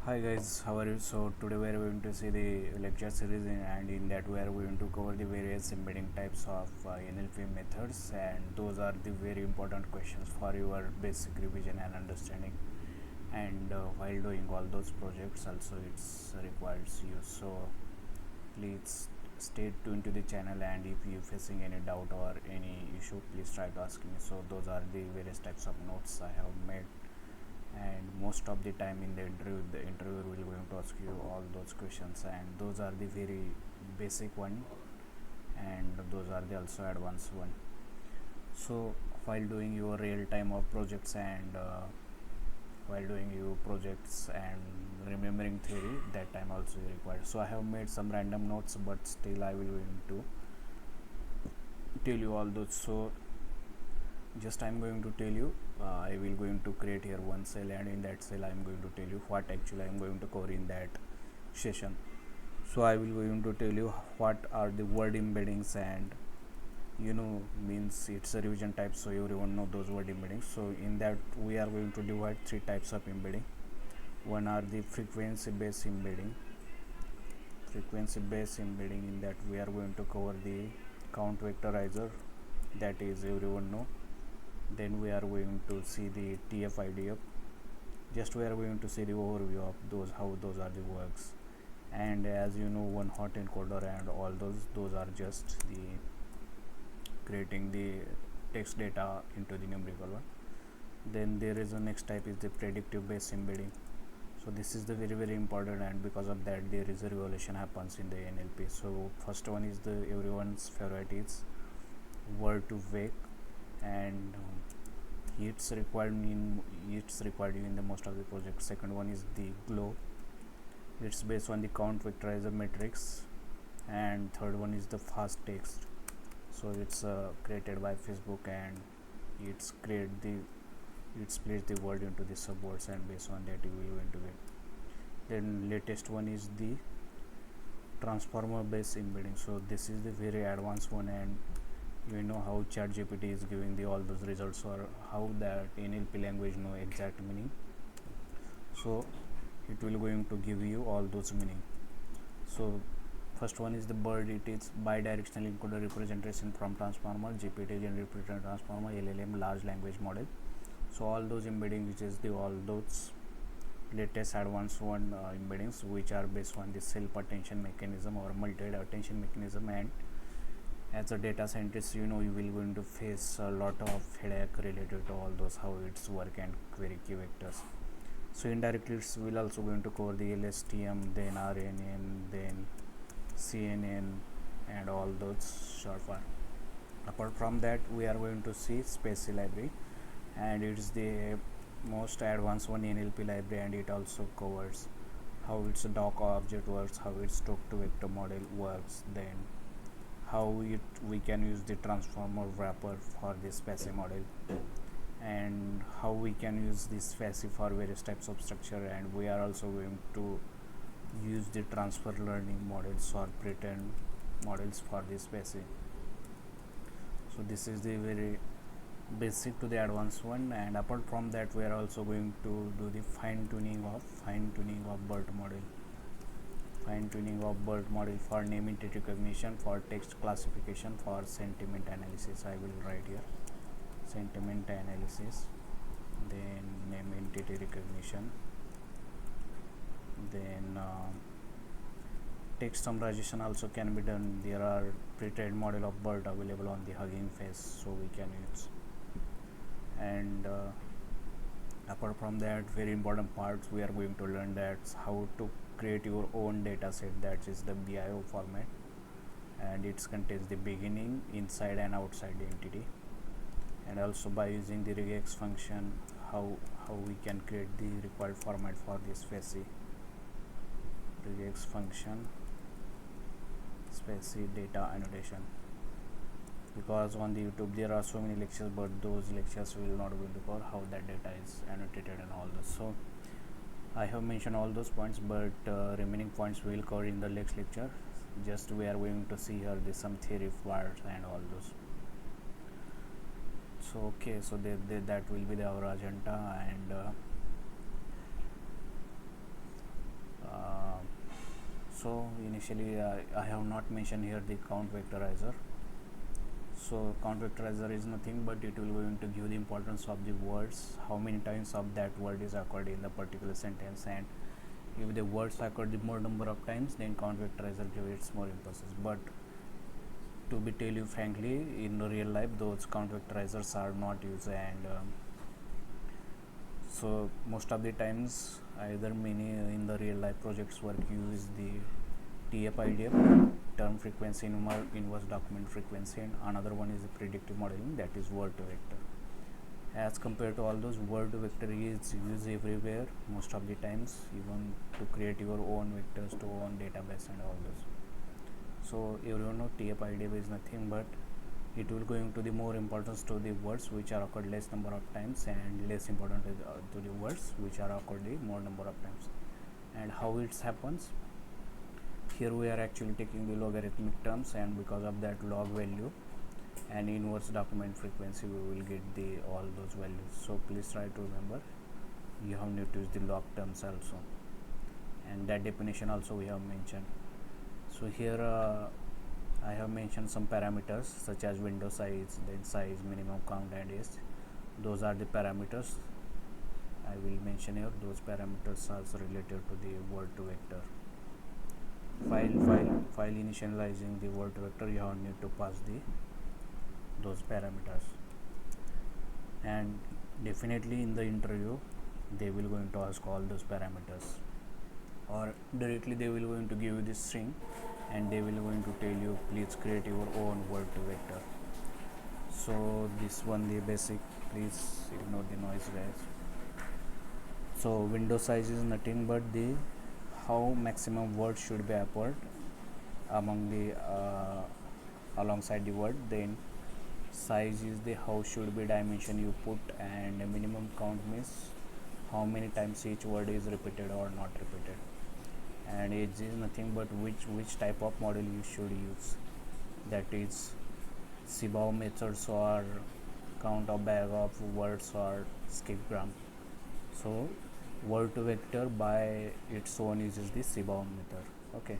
Hi guys, how are you? So today we are going to see the lecture series and in that we are going to cover the various embedding types of NLP methods, and those are the very important questions for your basic revision and understanding. And while doing all those projects also it's requires you. So please stay tuned to the channel, and if you facing any doubt or any issue, please try to ask me. So those are the various types of notes I have made, and most of the time in the interviewer will going to ask you all those questions, and those are the very basic one, and those are the also advanced one. So while doing your real time of projects and while doing your projects and remembering theory, that time also required. So I have made some random notes, but still I will going to tell you all those. So just I'm going to tell you, I will going to create here one cell, and in that cell I'm going to tell you what actually I'm going to cover in that session. So I will going to tell you what are the word embeddings, and means it's a revision type, so everyone know those word embeddings. So in that we are going to divide three types of embedding. One are the frequency based embedding. In that we are going to cover the count vectorizer, that is everyone know. Then we are going to see the TF-IDF. Just we are going to see the overview of those, how those are the works. And as you know, one hot encoder and all those are just the creating the text data into the numerical one. Then there is a next type is the predictive based embedding. So this is the very important, and because of that there is a revolution happens in the NLP. So first one is the everyone's favorite is Word2Vec, and it's required in the most of the projects. Second one is the glow, it's based on the count vectorizer matrix. And third one is the fast text, so it's created by Facebook, and it's split the word into the subwords, and based on that you will go into it. Then latest one is the transformer based embedding. So this is the very advanced one, and you know how ChatGPT is giving the all those results, or how that NLP language know exact meaning. So it will going to give you all those meaning. So first one is the bird, it is bidirectional encoder representation from transformer, GPT generated transformer, LLM, large language model. So all those embedding, which is the all those latest advanced one embeddings, which are based on the self attention mechanism or multi attention mechanism. And as a data scientist, you will going to face a lot of headache related to all those, how it's work and query key vectors. So indirectly it's will also going to cover the LSTM, then RNN, then CNN, and all those short form. Apart from that, we are going to see spaCy library, and it's the most advanced one NLP library, and it also covers how its doc object works, how its talk to vector model works, then how we can use the transformer wrapper for this spaCy model, and how we can use this spaCy for various types of structure. And we are also going to use the transfer learning models or pretend models for this spaCy. So this is the very basic to the advanced one. And apart from that, we are also going to do the fine-tuning of BERT model for name entity recognition, for text classification, for sentiment analysis. I will write here sentiment analysis, then name entity recognition, then text summarization also can be done. There are pre-trained model of BERT available on the Hugging Face, so we can use. And apart from that, very important parts we are going to learn, that's how to create your own data set, that is the BIO format, and it contains the beginning, inside and outside the entity. And also by using the regex function, how we can create the required format for this spaCy. Regex function, spaCy data annotation, because on the YouTube there are so many lectures, but those lectures will not going to cover how that data is annotated and all this. So I have mentioned all those points, but remaining points we will cover in the next lecture. Just we are going to see here the some theory parts and all those. So okay, so that will be our agenda. And So initially I have not mentioned here the count vectorizer. So count vectorizer is nothing but it will going to give the importance of the words, how many times of that word is occurred in the particular sentence, and if the words occurred the more number of times, then count vectorizer gives its more emphasis. But to be tell you frankly, in the real life those count vectorizers are not used, and so most of the times either many in the real life projects work use the TF-IDF, term frequency inverse document frequency, and another one is the predictive modeling, that is Word2Vector. As compared to all those, Word2Vector is used everywhere most of the times, even to create your own vectors to own database and all those. So everyone know TF-IDF is nothing but it will going to the more importance to the words which are occurred less number of times, and less important to the words which are occurred the more number of times. And how it happens, here we are actually taking the logarithmic terms, and because of that log value and inverse document frequency we will get the all those values. So please try to remember you have need to use the log terms also, and that definition also we have mentioned. So here I have mentioned some parameters such as window size, then size, minimum count, and age. Those are the parameters I will mention here. Those parameters are related to the Word2Vector. File initializing the Word2Vector, you have need to pass those parameters, and definitely in the interview they will going to ask all those parameters, or directly they will going to give you this string and they will going to tell you please create your own Word2Vector. So this one the basic, please ignore the noise guys. So window size is nothing but the how maximum words should be appeared among the alongside the word. Then size is the how should be dimension you put, and minimum count means how many times each word is repeated or not repeated, and age is nothing but which type of model you should use, that is Semantic methods or count of bag of words or skip gram. So Word2Vector by its own uses the Semantic method. Okay,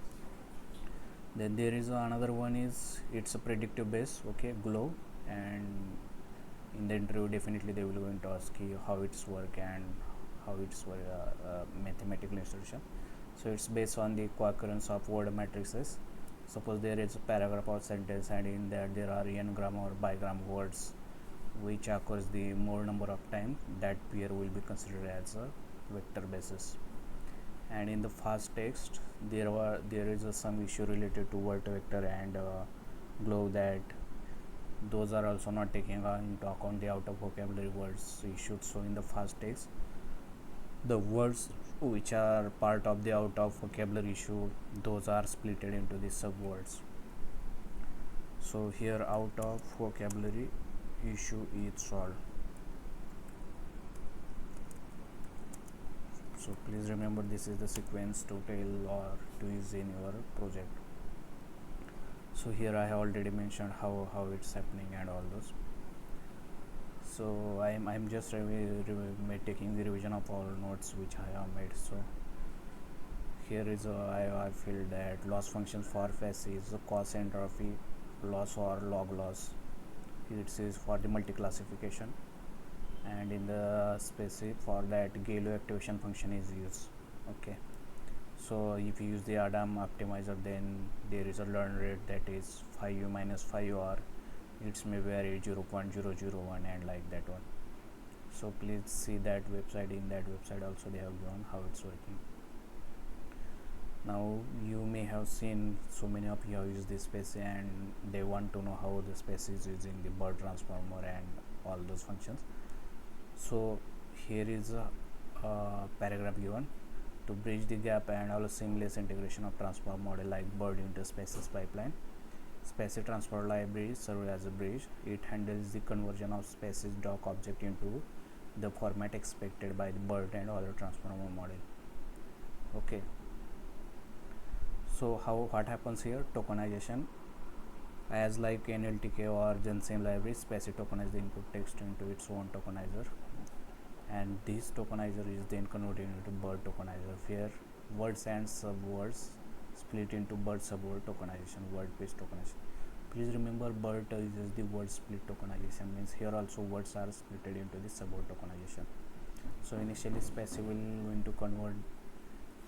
then there is another one is it's a predictive base, okay, glow, and in the interview definitely they will going to ask you how it's work and how it's work mathematical instruction. So it's based on the co-occurrence of word matrices. Suppose there is a paragraph or sentence and in that there are n-gram or bigram words which occurs the more number of times, that pair will be considered as a vector basis. And in the fast text there is some issue related to Word2Vector and glow, that those are also not taking into account the out of vocabulary words issued. So in the fast text the words which are part of the out of vocabulary issue, those are split into the subwords. So here out of vocabulary issue is solved. So please remember this is the sequence to tell or to use in your project. So here I have already mentioned how it's happening and all those. So I'm just taking the revision of all notes which I have made. So here is I feel that loss functions for FAS is cos entropy loss or log loss. It is for the multi-classification, and in the specific for that Galo activation function is used. Okay, so if you use the Adam optimizer, then there is a learn rate that is 5u minus 5u, or it's may vary 0.001 and like that one. So please see that website. In that website also they have given how it's working. Now you may have seen so many of you have used this space and they want to know how the space is using the bird transformer and all those functions. So here is a paragraph given to bridge the gap and allow seamless integration of transform model like bird into spaces pipeline. Spaces transformer library serves as a bridge. It handles the conversion of spaces doc object into the format expected by the bird and other transformer model. Okay, so what happens here? Tokenization, as like NLTK or Gensim library, Spaces tokenize the input text into its own tokenizer, and this tokenizer is then converted into bird tokenizer, where words and subwords split into BERT subword tokenization, word-based tokenization. Please remember BERT uses the word split tokenization, means here also words are split into the subword tokenization. So initially Space will going to convert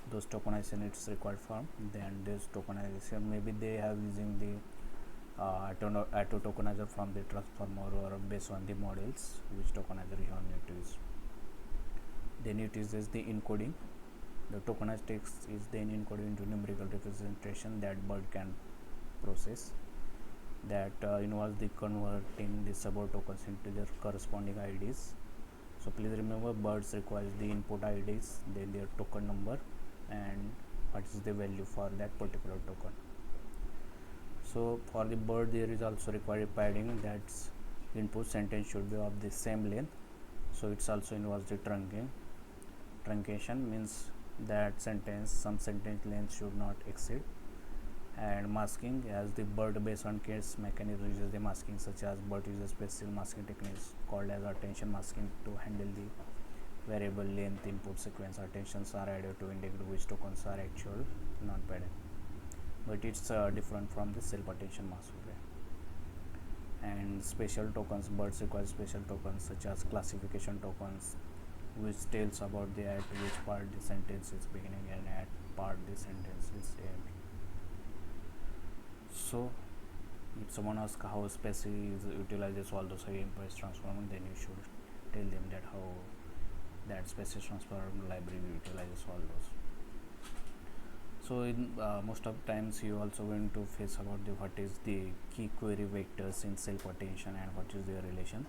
those tokenization its required form, then this tokenization maybe they have using the auto tokenizer from the transformer or based on the models which tokenizer you need to use. Then it uses the encoding. The tokenized text is then encoded into numerical representation that BERT can process, that involves the converting the subword tokens into their corresponding IDs. So please remember BERT requires the input IDs, then their token number and what is the value for that particular token. So for the BERT there is also required padding, that's input sentence should be of the same length. So it's also involves the truncation means that some sentence length should not exceed. And masking, as the BERT based on case mechanism uses the masking, such as BERT uses special masking techniques called as attention masking to handle the variable length input sequence. Attentions are added to indicate which tokens are actual non-padded, but it's different from the self attention mask. And special tokens, BERT requires special tokens such as classification tokens, which tells about the at which part the sentence is beginning and at part the sentence is end. So if someone asks how Space utilizes all those high-impulse transformers, then you should tell them that how that Space transform library utilizes all those. So in most of times you also going to face about the what is the key query vectors in self attention and what is their relation,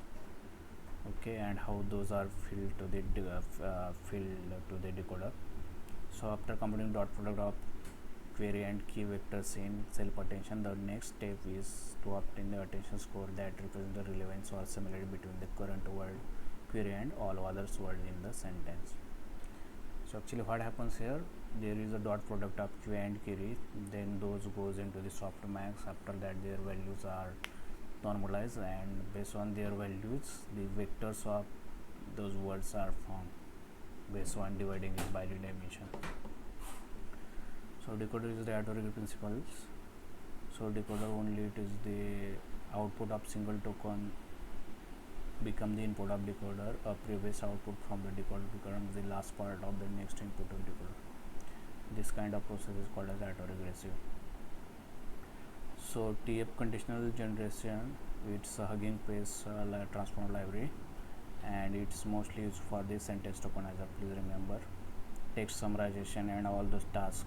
okay, and how those are filled to the decoder. So after completing dot product of query and key vectors in self attention, the next step is to obtain the attention score that represents the relevance or similarity between the current word query and all others words in the sentence. So actually what happens here, there is a dot product of q and query, then those goes into the softmax. After that their values are normalized, and based on their values the vectors of those words are formed based on dividing it by the dimension. So decoder is the authoritative principles. So decoder only it is the output of single token become the input of decoder. A previous output from the decoder becomes the last part of the next input of decoder. This kind of process is called as autoregressive. So TF conditional generation, it's a Hugging Face transformer library, and it's mostly used for the sentence tokenizer. Please remember, text summarization and all those tasks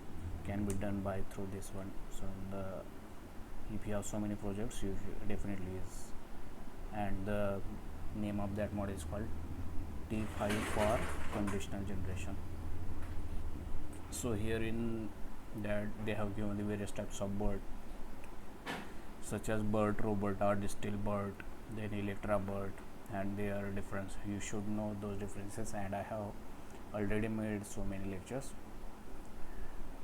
can be done by through this one. So if you have so many projects, you definitely is. And the name of that model is called T5 for conditional generation. So here in that they have given the various types of BERT, such as BERT, robot or distill BERT, then Electra BERT, and their difference. You should know those differences, and I have already made so many lectures.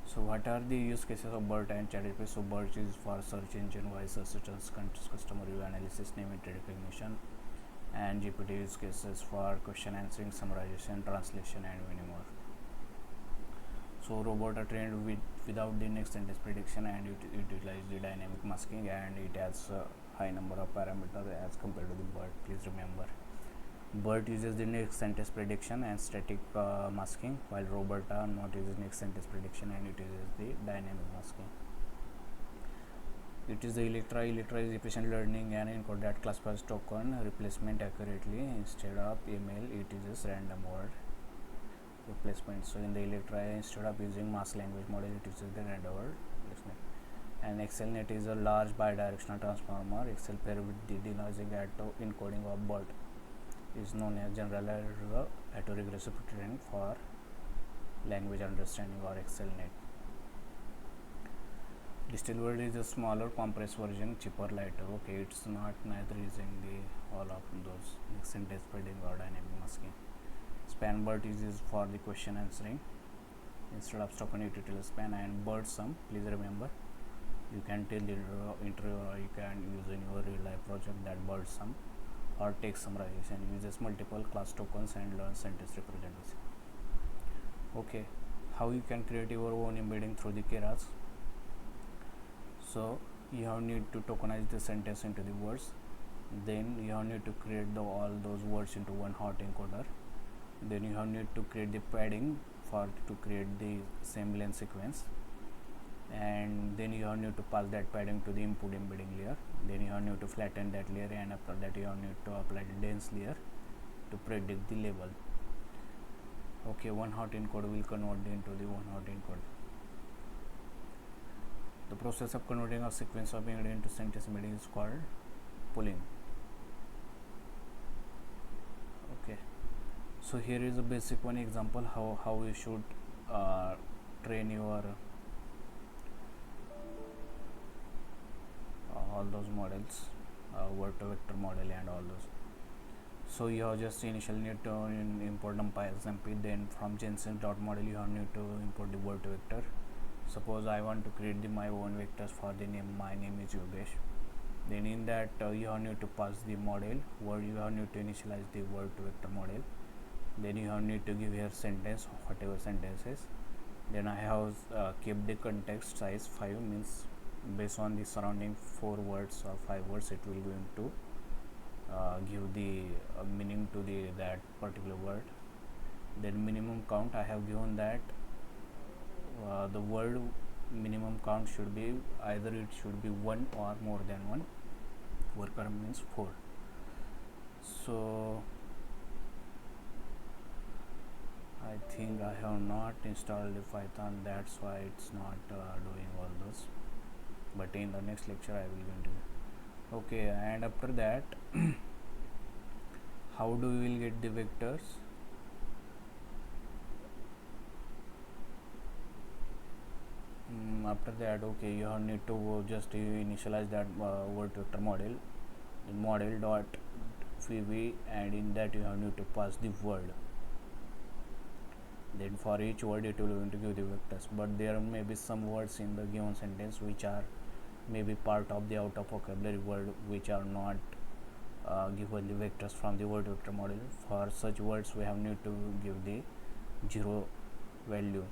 So what are the use cases of BERT and ChatGPT? So BERT is for search engine wise such as customer review analysis, name entry recognition, and GPT use cases for question answering, summarization, translation, and many more. So robot are trained without the next sentence prediction, and it utilizes the dynamic masking, and it has a high number of parameters as compared to the BERT. Please remember, BERT uses the next sentence prediction and static masking, while robot are not uses next sentence prediction and it uses the dynamic masking. It is the Electra. Electra is efficient learning and encode that classifies token replacement accurately. Instead of email, it uses random word replacement. So in the Electra, instead of using mask language model, it uses the random word replacement. And XLNet is a large bidirectional transformer. XL paired with the denoising auto encoding of BERT is known as general autoregressive training for language understanding, or XLNet. Distilled word is a smaller compressed version, cheaper, lighter. Okay, it's not neither using the all of those sentence spreading or dynamic masking. Span BERT is used for the question answering. Instead of token it utilizes span. And BERT sum, please remember, you can tell the interview or you can use in your real life project that BERT sum or text summarization uses multiple class tokens and learns sentence representation. Okay, how you can create your own embedding through the Keras. So you have need to tokenize the sentence into the words, then you have need to create all those words into one hot encoder, then you have need to create the padding to create the same length sequence, and then you have need to pass that padding to the input embedding layer, then you have need to flatten that layer, and after that you have need to apply the dense layer to predict the label. Okay, one hot encoder will convert into the one hot encoder. The process of converting a sequence of embedding into sentence embedding is called pooling. Okay, so here is a basic one example how you should train your all those models, Word2Vec model and all those. So you have just initially need to import numpy XMP, then from Gensim.model you have need to import the Word2Vec. Suppose I want to create my own vectors for the name, my name is Yogesh. Then in that you have need to pass the model, where you have need to initialize the Word2Vec model. Then you have need to give here sentence, whatever sentence is. Then I have kept the context size 5, means based on the surrounding 4 words or 5 words, it will going to give the meaning to that particular word. Then minimum count, I have given that the word minimum count should be either it should be 1 or more than 1. Worker means 4. So I think I have not installed the Python, that's why it's not doing all those, but in the next lecture I will going to. Okay, and after that how do we will get the vectors? After that, okay, you have need to just initialize that Word2Vec model, the model dot vv, and in that you have need to pass the word. Then for each word it will going to give the vectors, but there may be some words in the given sentence which are maybe part of the out of vocabulary word which are not given the vectors from the Word2Vec model. For such words we have need to give the 0 value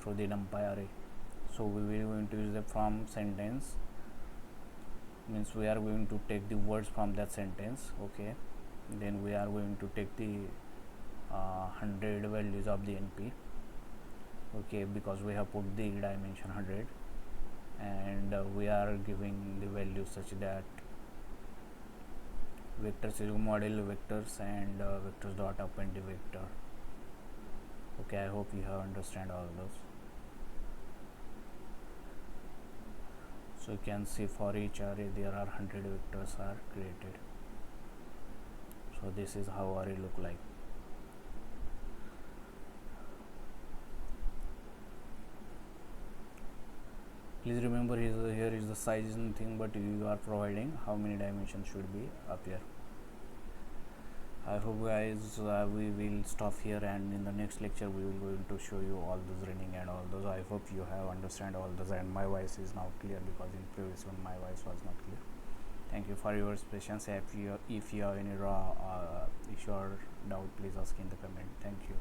through the numpy array. So we will going to use the from sentence, means we are going to take the words from that sentence. Okay, then we are going to take the 100 values of the NP. Okay, because we have put the dimension 100, and we are giving the values such that vectors is model vectors and vectors dot append the vector. Okay, I hope you have understand all those. So you can see for each array there are 100 vectors are created. So this is how array look like. Please remember here is the size thing, but you are providing how many dimensions should be appear. I hope guys we will stop here, and in the next lecture we will going to show you all those running and all those. I hope you have understand all those, and my voice is now clear, because in previous one my voice was not clear. Thank you for your patience. If you have any issue or doubt, please ask in the comment. Thank you.